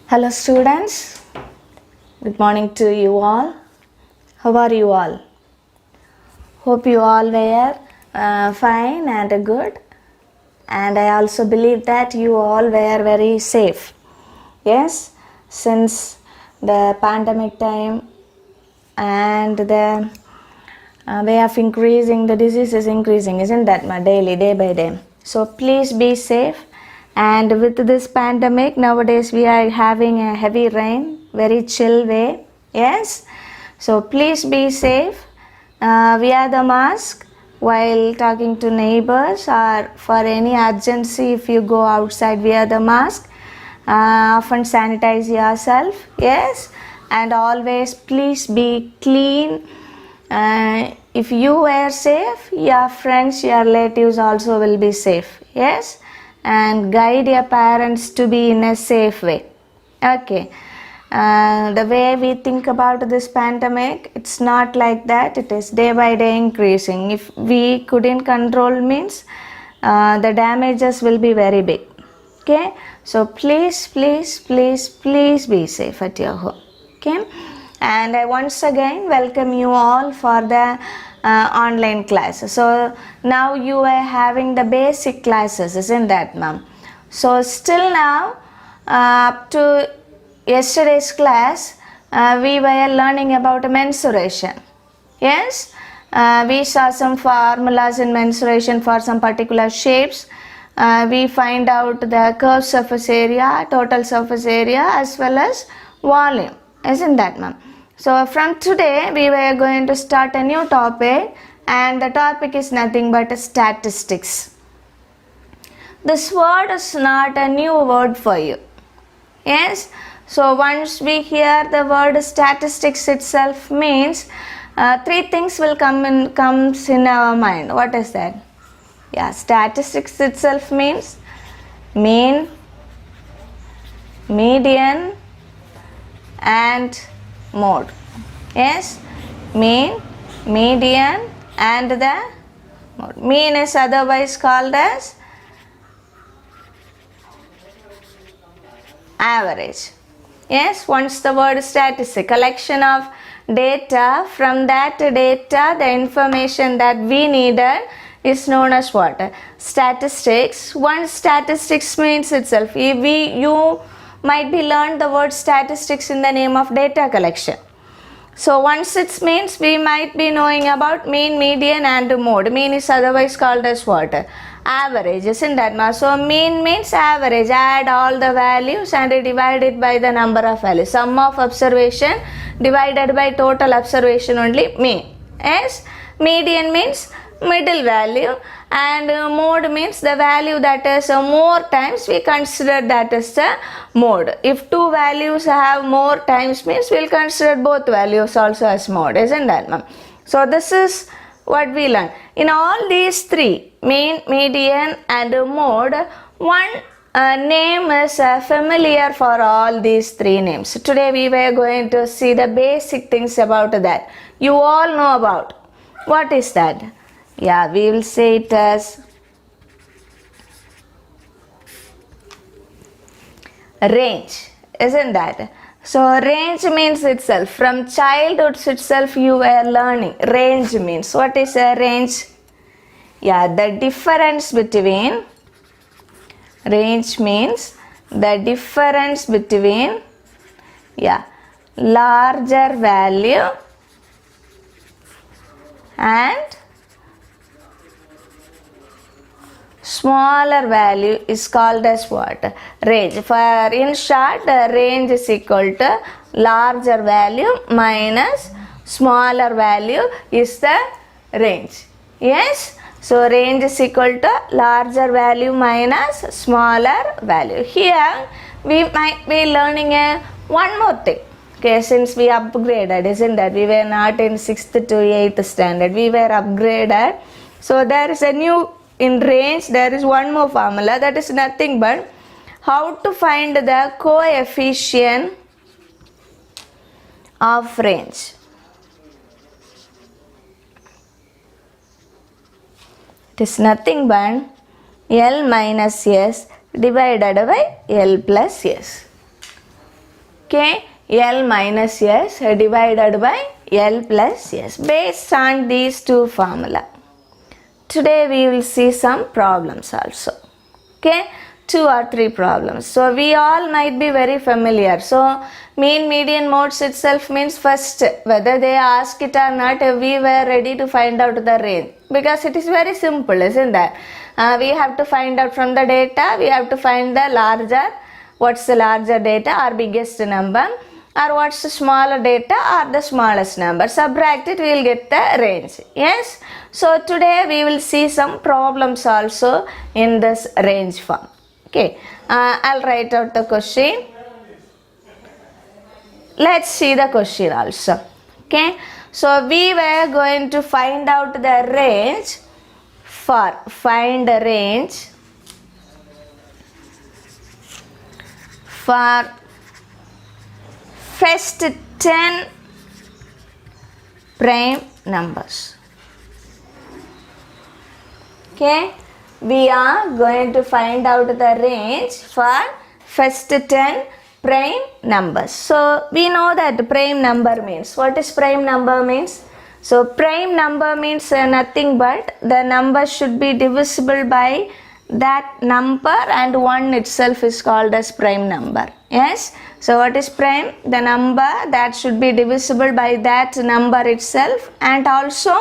Hello students, good morning to you all. How are you all? Hope you all were fine and good, and I also believe that you all were very safe. Yes, since the pandemic time and the way of increasing, the disease is increasing, isn't that daily, day by day? So please be safe. And with this pandemic, nowadays we are having a heavy rain, very chill way. Yes, so please be safe. Wear the mask while talking to neighbors, or for any urgency if you go outside, wear the mask. Often sanitize yourself. Yes, and always please be clean. If you were safe, your friends, your relatives also will be safe. Yes, and guide your parents to be in a safe way. Okay, the way we think about this pandemic, it's not like that. It is day by day increasing. If we couldn't control, means the damages will be very big. Okay, so please be safe at your home. Okay, and I once again welcome you all for the online classes. So now you are having the basic classes, isn't that, ma'am? So still now, up to yesterday's class, we were learning about mensuration. Yes, we saw some formulas in mensuration for some particular shapes. We find out the curved surface area, total surface area, as well as volume, isn't that, ma'am? So from today we were going to start a new topic, and the topic is nothing but statistics. This word is not a new word for you. Yes, so once we hear the word statistics itself, means three things will comes in our mind. What is that? Yeah, statistics itself means mean, median, and mode. Yes, mean, median, and the mode. Mean is otherwise called as average. Yes, once the word statistic, collection of data. From that data, the information that we needed is known as what? Statistics. Once statistics means itself, you might be learned the word statistics in the name of data collection. So once it means, we might be knowing about mean, median, and mode. Mean is otherwise called as what? Average, isn't that? So mean means average. Add all the values and divide it by the number of values. Sum of observation divided by total observation, only mean. Yes, median means middle value, and mode means the value that is more times, we consider that is the mode. If two values have more times, means we'll consider both values also as mode, isn't that, ma'am? So this is what we learn. In all these three, mean, median, and mode, one name is familiar for all these three names. Today we were going to see the basic things about that. You all know about. What is that? Yeah, we will say it as range, isn't that? So range means itself, from childhood itself you were learning. Range means, what is a range? Yeah, the difference between, range means the difference between, yeah, larger value and smaller value is called as what? Range. For in short, range is equal to larger value minus smaller value is the range. Yes, so range is equal to larger value minus smaller value. Here we might be learning one more thing. Okay, since we upgraded, isn't that? We were not in 6th to 8th standard, we were upgraded. So there is a new, in range there is one more formula, that is nothing but how to find the coefficient of range. It is nothing but L minus S divided by L plus S. Okay, L minus S divided by L plus S based on these two formula. Today we will see some problems also. Okay, 2 or 3 problems. So we all might be very familiar. So mean, median, modes itself means first whether they ask it or not, we were ready to find out the range because it is very simple, isn't that? We have to find out from the data, we have to find the larger, what's the larger data or biggest number, or what's the smaller data or the smallest number. Subtract it, we will get the range. Yes. So today we will see some problems also in this range form. Okay. I'll write out the question. Let's see the question also. Okay. So we were going to find out the range for find the range for first 10 prime numbers. Okay, we are going to find out the range for first 10 prime numbers. So we know that prime number means, what is prime number means? So prime number means nothing but the number should be divisible by that number and 1 itself is called as prime number. Yes. So what is prime? The number that should be divisible by that number itself, and also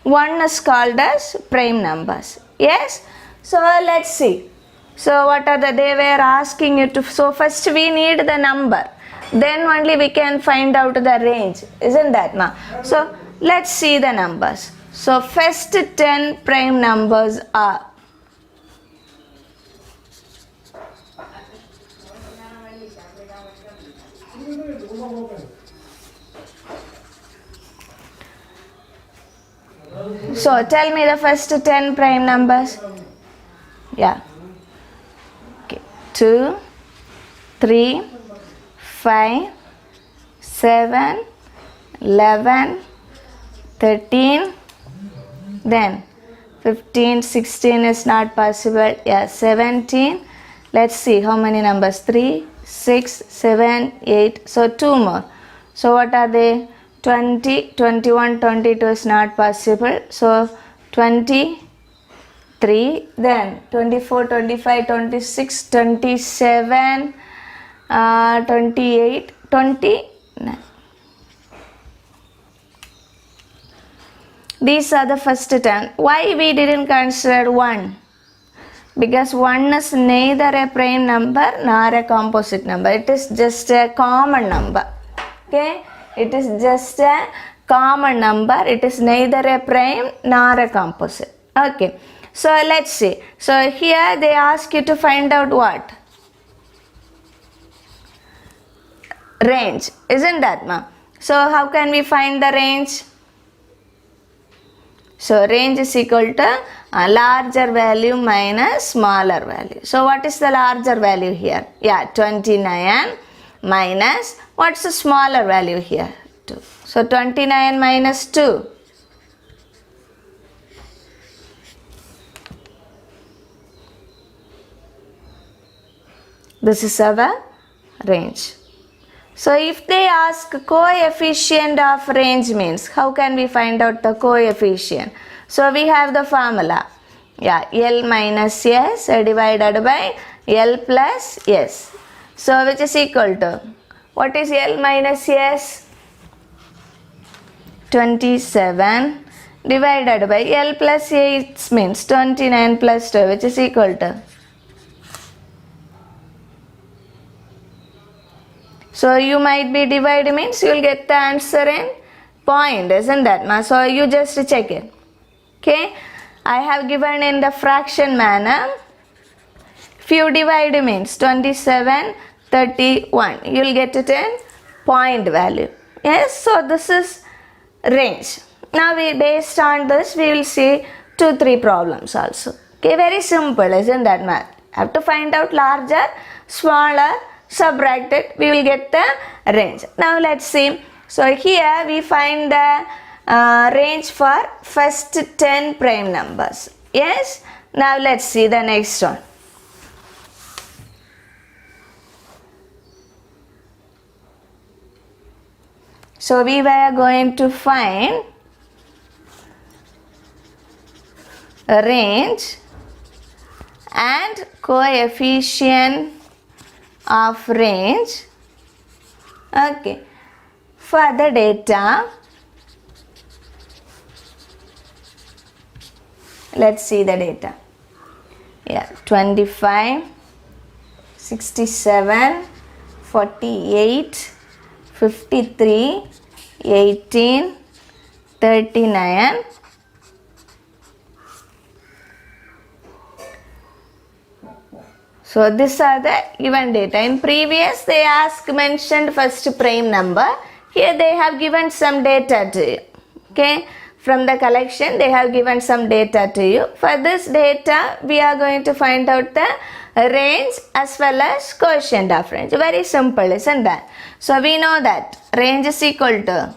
1 is called as prime numbers. Yes. So let's see. So what are they were asking you to, so first we need the number, then only we can find out the range, isn't that ma? So let's see the numbers. So first 10 prime numbers are so tell me the first 10 prime numbers. Yeah. Okay. 2, 3, 5, 7, 11, 13, then 15, 16 is not possible. Yeah, 17. Let's see how many numbers. 3, 6, 7, 8. So 2 more. So what are they? 20, 21, 22 is not possible. So 23, then 24, 25, 26, 27, 28, 29. These are the first 10. Why we didn't consider 1? Because 1 is neither a prime number nor a composite number. It is just a common number. Okay? It is just a common number. It is neither a prime nor a composite. Okay. So let's see. So here they ask you to find out what? Range. Isn't that ma? So how can we find the range? So range is equal to a larger value minus smaller value. So what is the larger value here? Yeah, 29 minus, what's the smaller value here? 2. So 29 minus 2. This is our range. So if they ask coefficient of range means, how can we find out the coefficient? So we have the formula. Yeah, L minus S divided by L plus S. So which is equal to, what is L minus S? 27 divided by L plus 8 means 29 plus 2, which is equal to. So you might be dividing means you will get the answer in point, isn't that ma? So you just check it. Okay, I have given in the fraction manner. If you divide means 27, 31, you will get it in point value. Yes, so this is range. Now we, based on this, we will see 2-3 problems also. Okay, very simple, isn't that math? Have to find out larger, smaller, subtract it, we will get the range. Now let's see. So here we find the range for first 10 prime numbers. Yes. Now let's see the next one. So we were going to find a range and coefficient of range. Okay. For the data, let's see the data. Yeah, 25, 67, 48, 53, 18, 39. So these are the given data. In previous they mentioned first prime number. Here they have given some data to you. Okay. From the collection they have given some data to you. For this data we are going to find out the range as well as quotient of range. Very simple, isn't that? So we know that range is equal to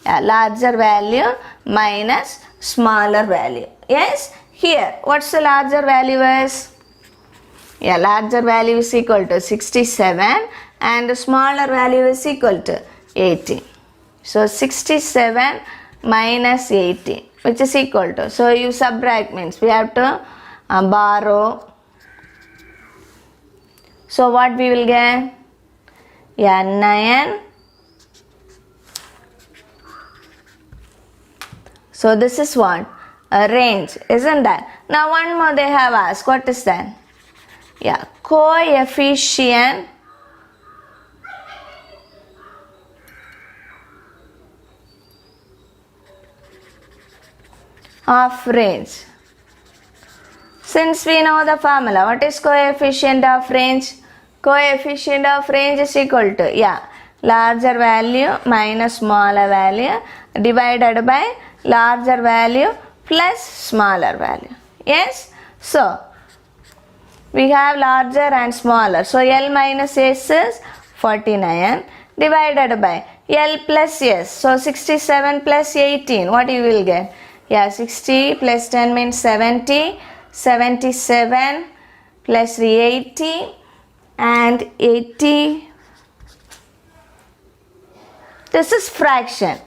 larger value minus smaller value. Yes. Here what's the larger value is? Larger value is equal to 67 and the smaller value is equal to 18. So 67 minus 18, which is equal to, so you subtract means we have to borrow. So what we will get? 9. So this is what? A range, isn't that? Now one more they have asked. What is that? Coefficient of range. Since we know the formula, what is coefficient of range? Coefficient of range is equal to larger value minus smaller value divided by larger value plus smaller value. Yes. So we have larger and smaller. So L minus S is 49 divided by L plus S. So 67 plus 18. What you will get? 60 plus 10 means 70. 77 plus 80 and 80. This is fraction.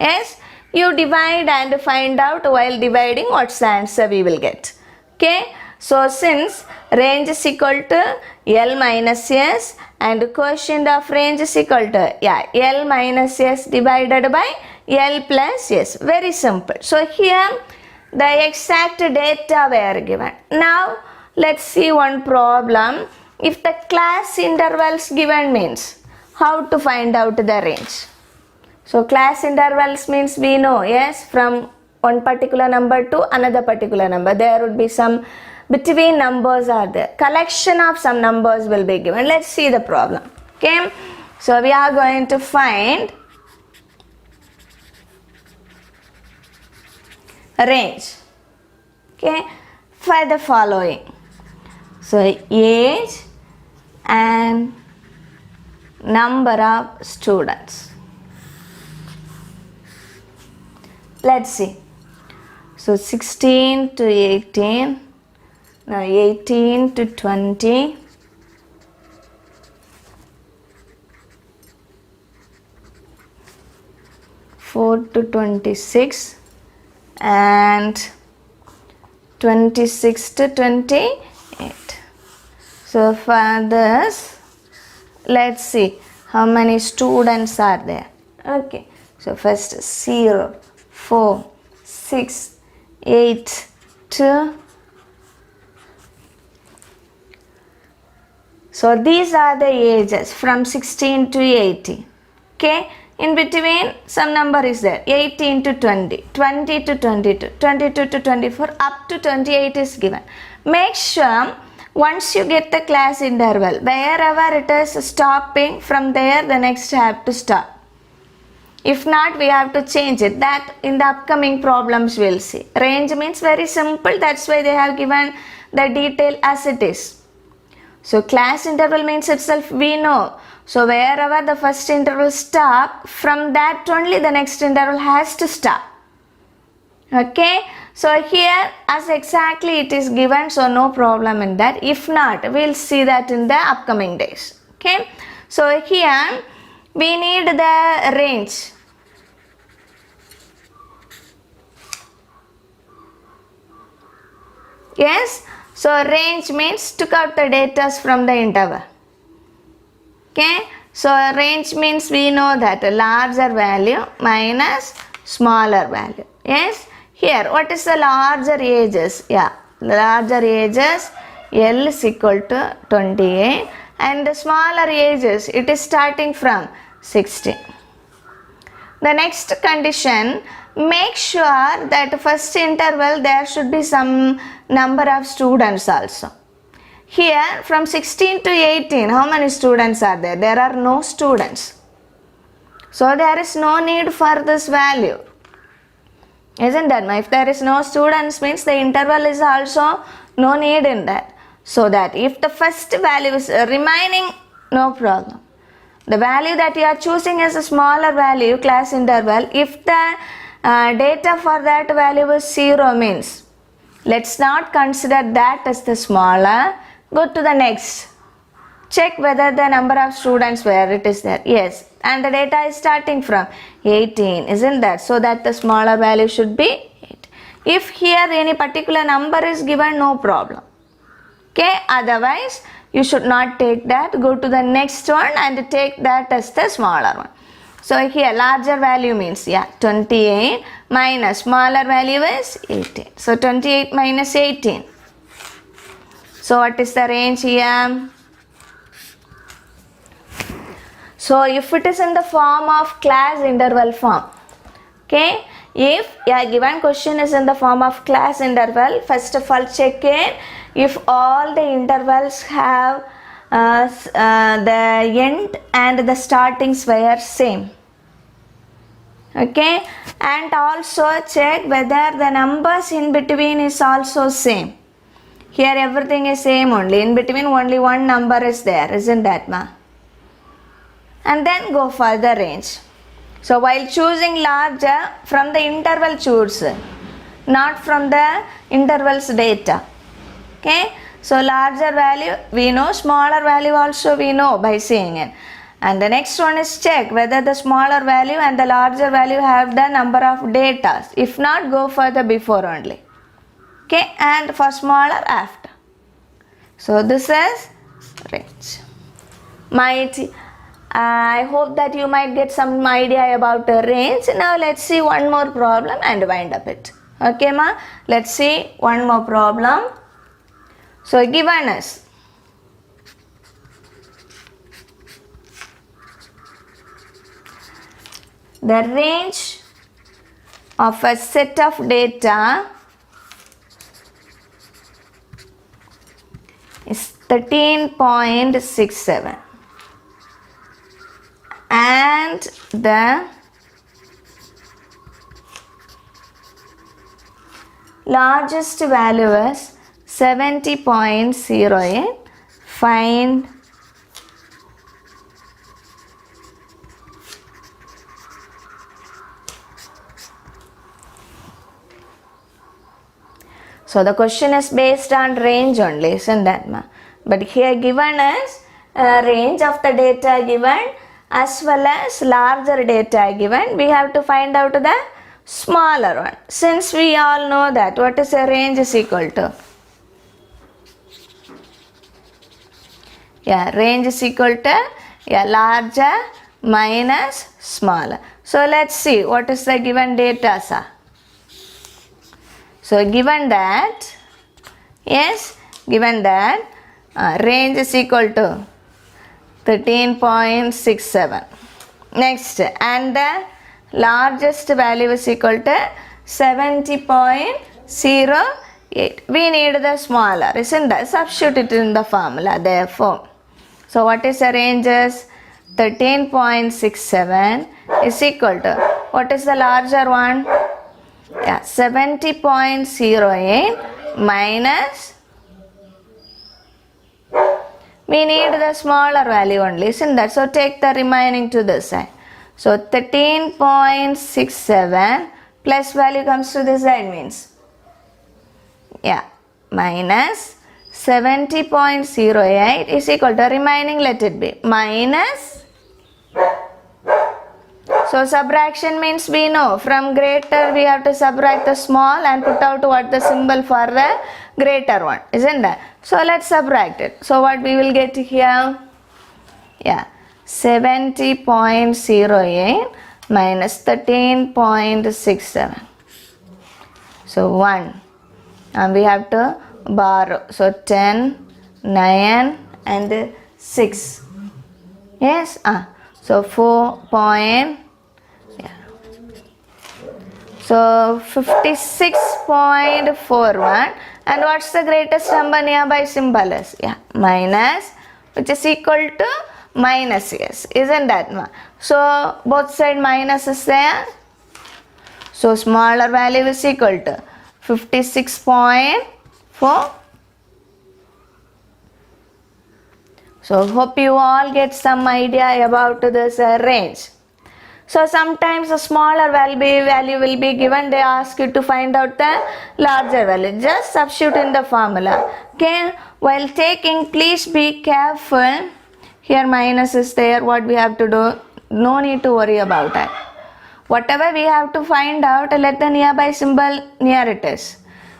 Yes. You divide and find out while dividing what's the answer we will get. Okay. So since range is equal to L minus S and quotient of range is equal to L minus S divided by L plus S. Very simple. So here the exact data were given. Now let's see one problem. If the class intervals given means how to find out the range. So class intervals means we know, yes, from one particular number to another particular number. There would be some between numbers are there. Collection of some numbers will be given. Let's see the problem. Okay. So we are going to find range. Okay. For the following. So age and number of students. Let's see. So 16 to 18. Now 18 to 20, 4 to 26 and 26 to 28. So for this, let's see how many students are there. Okay, so first 0, 4, 6, 8, 2. So these are the ages from 16 to 80. Okay. In between some number is there. 18 to 20, 20 to 22, 22 to 24, up to 28 is given. Make sure once you get the class interval, wherever it is stopping, from there the next have to stop. If not, we have to change it. That in the upcoming problems we'll see. Range means very simple. That's why they have given the detail as it is. So class interval means itself we know. So wherever the first interval stop, from that only the next interval has to stop. Okay. So here as exactly it is given, so no problem in that. If not, we'll see that in the upcoming days. Okay. So here we need the range. Yes, so range means took out the data from the interval. Okay, so range means we know that larger value minus smaller value. Yes, here what is the larger ages? Yeah, larger ages L is equal to 28 and the smaller ages it is starting from 16. The next condition, make sure that first interval there should be some number of students also. Here from 16 to 18, how many students are there? There are no students. So there is no need for this value. Isn't that? If there is no students means the interval is also no need in that. So that if the first value is remaining, no problem. The value that you are choosing is a smaller value, class interval. If the data for that value is 0 means, let's not consider that as the smaller. Go to the next. Check whether the number of students where it is there. Yes. And the data is starting from 18. Isn't that? So that the smaller value should be 8. If here any particular number is given, no problem. Okay. Otherwise, you should not take that. Go to the next one and take that as the smaller one. So here larger value means 28 minus smaller value is 18. So 28 minus 18. So what is the range here? So if it is in the form of class interval form, okay, if given question is in the form of class interval, first of all check in if all the intervals have the end and the startings were same. Okay, and also check whether the numbers in between is also same. Here everything is same only. In between only one number is there, isn't that, ma? And then go for the range. So while choosing larger, from the interval choose, not from the intervals data. Okay. So larger value we know, smaller value also we know by seeing it. And the next one is check whether the smaller value and the larger value have the number of data. If not, go for the before only. Okay, and for smaller after. So this is range. I hope that you might get some idea about the range. Now let's see one more problem and wind up it. Okay, ma? Let's see one more problem. So given us the range of a set of data is 13.67 and the largest value is 70.08. Find so the question is based on range only, isn't that, ma? But here given is range of the data given as well as larger data given. We have to find out the smaller one. Since we all know that what is a range is equal to, range is equal to larger minus smaller. So let's see what is the given data, sir. So given that, given that range is equal to 13.67. Next, and the largest value is equal to 70.08. We need the smaller, isn't that? Substitute it in the formula, therefore. So what is the range is 13.67 is equal to, what is the larger one? 70.08 minus, we need the smaller value only, isn't that? So take the remaining to this side. So 13.67 plus value comes to this side means, minus 70.08 is equal to remaining, let it be, minus So subtraction means we know from greater we have to subtract the small and put out what the symbol for the greater one, isn't it? So let's subtract it. So what we will get here? Yeah, 70.08 minus 13.67. So 1. And we have to borrow. So 10, 9 and 6. Yes? So 4 point. Yeah. So 56.41. And what's the greatest number nearby symbol is? Yeah, minus, which is equal to minus, yes, isn't that? So both side minus is there. So smaller value is equal to 56.4. So hope you all get some idea about this range. So sometimes a smaller value will be given. They ask you to find out the larger value. Just substitute in the formula. Okay. While taking, please be careful. Here minus is there. What we have to do? No need to worry about that. Whatever we have to find out, let the nearby symbol near it is.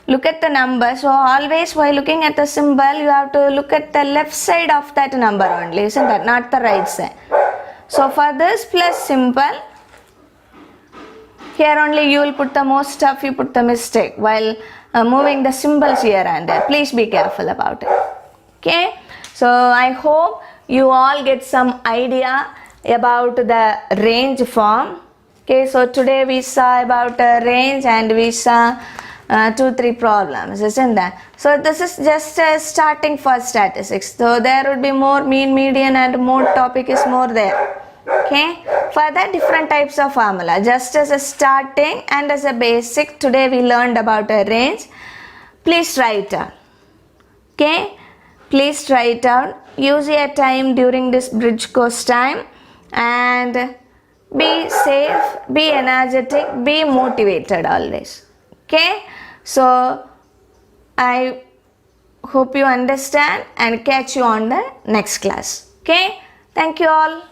Look at the number. So always while looking at the symbol, you have to look at the left side of that number only, isn't that? Not the right side. So for this plus symbol, here only you will put the most stuff, you put the mistake while moving the symbols here and there. Please be careful about it. Okay. So I hope you all get some idea about the range form. Okay. So today we saw about range and we saw 2-3 problems, isn't that? So this is just starting for statistics. So there would be more mean, median and mode topic is more there. Okay. For that different types of formula. Just as a starting and as a basic, today we learned about a range. Please write down. Okay. Please write down. Use your time during this bridge course time and be safe, be energetic, be motivated always. Okay. So I hope you understand and catch you on the next class. Okay. Thank you all.